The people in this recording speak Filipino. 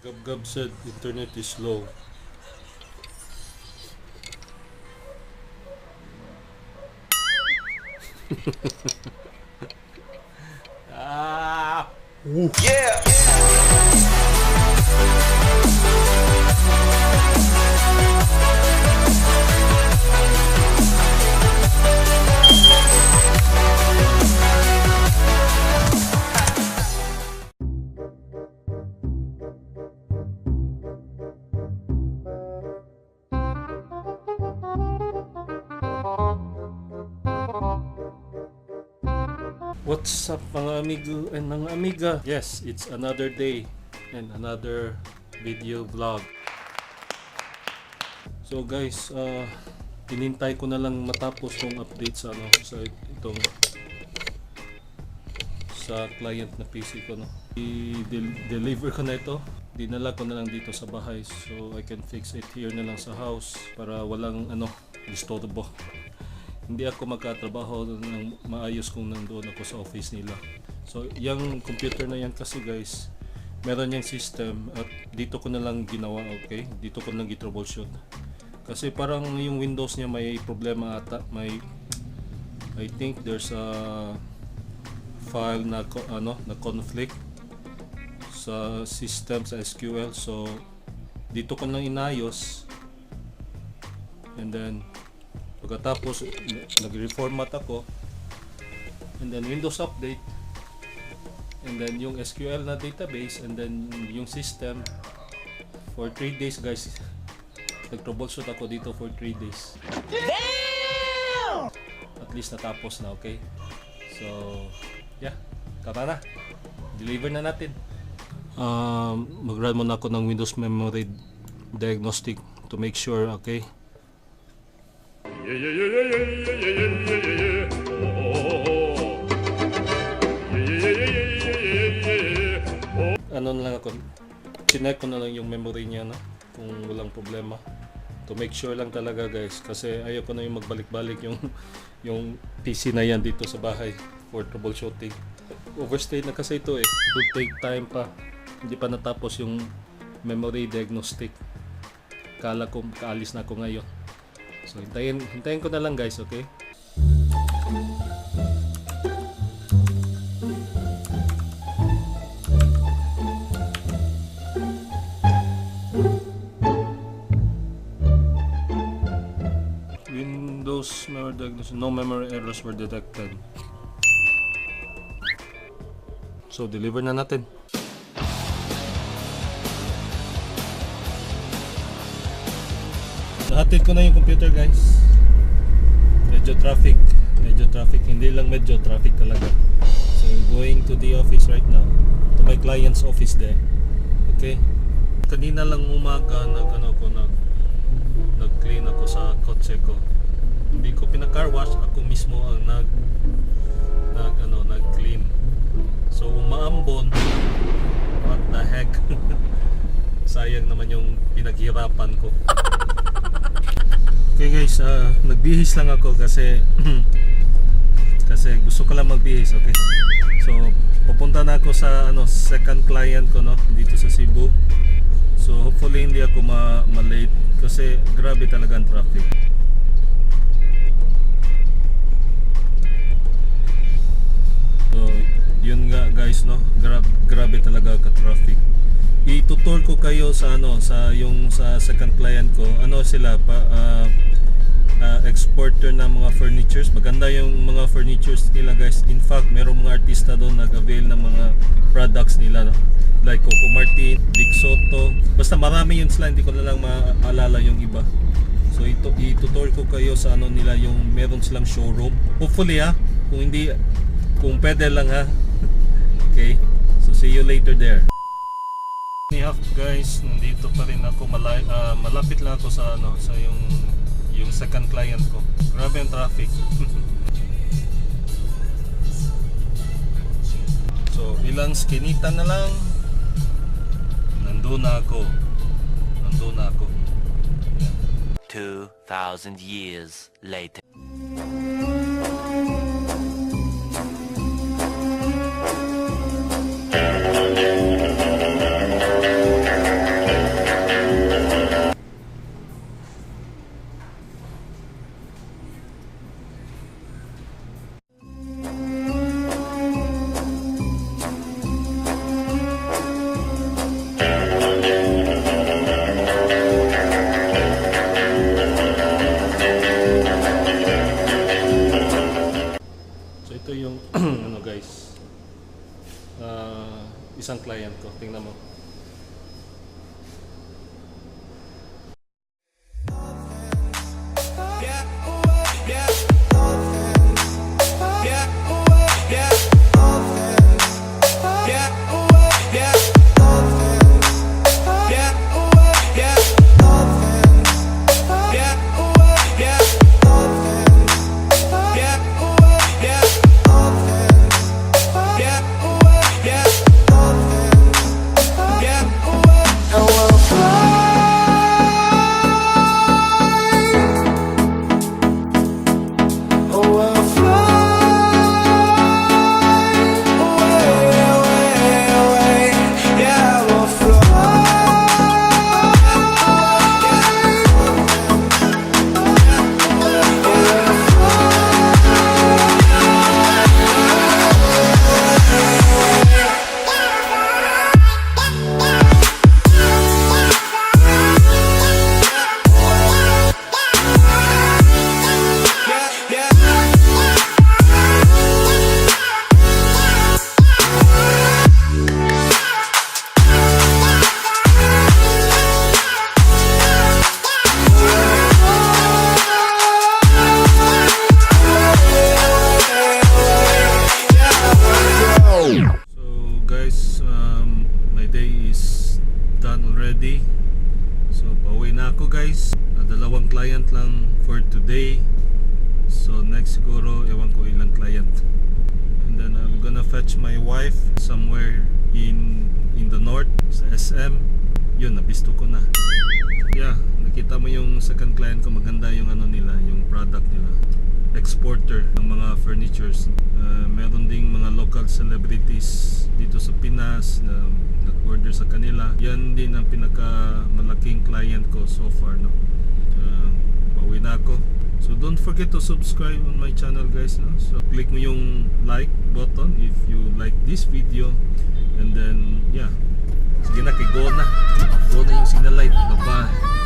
Gab said internet is slow. Ah! Ooh. Yeah! What's up mga amigo and mga amiga? Yes, it's another day and another video vlog. So guys, inintay ko na lang matapos tong update sa sa itong sa client na PC ko, no. I-deliver ko na ito. Dinala ko na lang dito sa bahay so I can fix it here na lang sa house para walang disturbo. Hindi ako magkatrabaho ng maayos kung nandoon ako sa office nila. So, yung computer na yan kasi guys, meron yung system at dito ko na lang ginawa, okay? Dito ko na lang i-troubleshoot. Kasi parang yung Windows niya may problema ata, I think there's a file na na conflict sa system sa SQL. So, dito ko na lang inayos. And then pagkatapos nag-reformat ako and then Windows update and then yung SQL na database and then yung system for 3 days guys. Nag-troubleshoot ako dito for 3 days. Damn! At least natapos na, okay? So yeah, tara na, deliver na natin. Mag-run muna ako ng Windows memory diagnostic to make sure, okay? Ano na lang ako, chinek ko na lang yung memory niya, no? Kung walang problema, to make sure lang talaga guys, kasi ayoko na yung magbalik-balik yung PC na yan dito sa bahay for troubleshooting. Overstay na kasi ito, it will take time pa, hindi pa natapos yung memory diagnostic. Kala ko kaalis na ako ngayon. So hintayin ko na lang guys, okay? Windows memory diagnosis, no memory errors were detected. So deliver na natin. Nahatid ko na yung computer guys. Medyo traffic, hindi lang medyo traffic talaga. So going to the office right now, to my client's office there. Okay? Kanina lang umaga nag-clean ako sa kotse ko. Hindi ko pinaka-car wash, ako mismo ang nag-clean. So umaambon. What the heck? Sayang naman yung pinaghirapan ko. Okay guys, nagbihis lang ako kasi kasi gusto ko lang magbihis, okay? So pupunta na ako sa second client ko, no, dito sa Cebu. So hopefully hindi ako ma-late kasi grabe talaga ang traffic. So yun nga guys, no, grabe talaga ka-traffic. I-tutor ko kayo sa sa second client ko. Sila exporter ng mga furnitures. Maganda yung mga furnitures nila guys. In fact, merong mga artista doon nag-avail ng mga products nila, no? Like Coco Martin, Big Soto. Basta marami yun sila, hindi ko na lang maalala yung iba. So i-tutor ko kayo sa nila, yung meron silang showroom. Hopefully kung pwede lang ha. Okay, so see you later there. Guys, nandito pa rin ako, malapit lang ako sa yung second client ko. Grabe ang traffic. So ilang skinita na lang, nandun na ako. Yeah. 2,000 years later. Ito yung ano guys, isang client ko, tingnan mo. My day is done already. So pauwi na ako guys. Dalawang client lang for today. So next siguro ewan ko ilang client. And then I'm gonna fetch my wife somewhere in the north sa SM. Yun, nabisto ko na. Yeah, nakita mo yung second client ko, maganda yung ano nila, yung product nila. Exporter ng mga furnitures. Meron ding mga local celebrities dito sa Pinas na nag-order sa kanila. Yan din ang pinaka malaking client ko so far, no. Pauwi na ako. So don't forget to subscribe on my channel guys, no? So click mo yung like button if you like this video. And then yeah, sige na, kay go na yung signal light. Bye bye.